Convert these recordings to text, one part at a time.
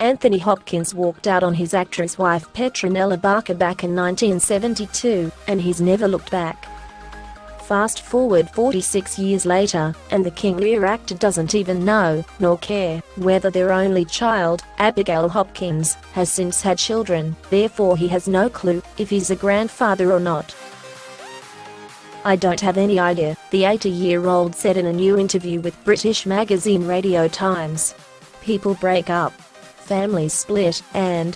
Anthony Hopkins walked out on his actress wife Petronella Barker back in 1972, and he's never looked back. Fast forward 46 years later, and the King Lear actor doesn't even know, nor care, whether their only child, Abigail Hopkins, has since had children, therefore he has no clue if he's a grandfather or not. "I don't have any idea," the 80-year-old said in a new interview with British magazine Radio Times. "People break up. Families split, and,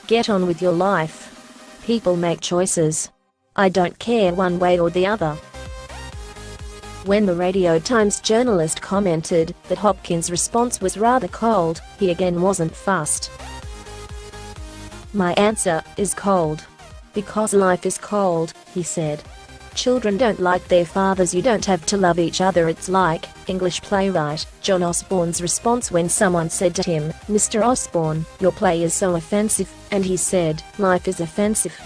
get on with your life. People make choices. I don't care one way or the other." When the Radio Times journalist commented that Hopkins' response was rather cold, he again wasn't fussed. "My answer is cold. Because life is cold," he said. "Children don't like their fathers. You don't have to love each other. It's like," English playwright John Osborne's response when someone said to him, "Mr. Osborne, your play is so offensive," and he said, "Life is offensive."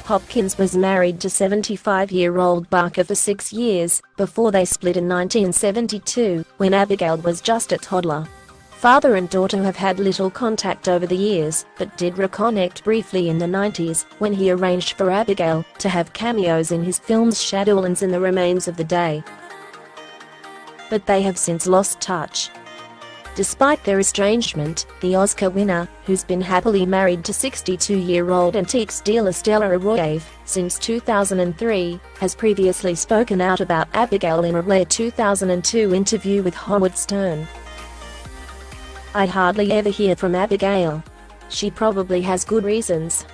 Hopkins was married to 75-year-old Barker for 6 years, before they split in 1972, when Abigail was just a toddler. Father and daughter have had little contact over the years, but did reconnect briefly in the 90s, when he arranged for Abigail to have cameos in his films Shadowlands and The Remains of the Day. But they have since lost touch. Despite their estrangement, the Oscar winner, who's been happily married to 62-year-old antiques dealer Stella Artois since 2003, has previously spoken out about Abigail in a rare 2002 interview with Howard Stern. "I hardly ever hear from Abigail. She probably has good reasons.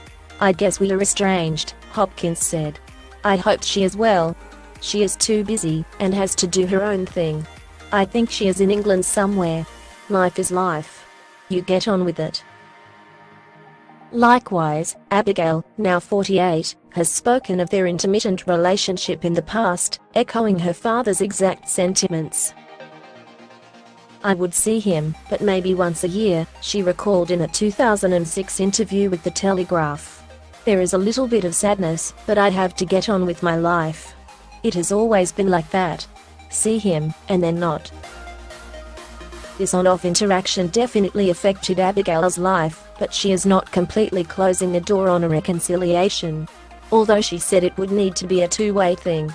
I guess we are estranged," Hopkins said. "I hope she is well. She is too busy, and has to do her own thing. I think she is in England somewhere. Life is life. You get on with it." Likewise, Abigail, now 48, has spoken of their intermittent relationship in the past, echoing her father's exact sentiments. "I would see him, but maybe once a year," she recalled in a 2006 interview with The Telegraph. "There is a little bit of sadness, but I have to get on with my life. It has always been like that. See him, and then not." This on-off interaction definitely affected Abigail's life, but she is not completely closing the door on a reconciliation. Although she said it would need to be a two-way thing.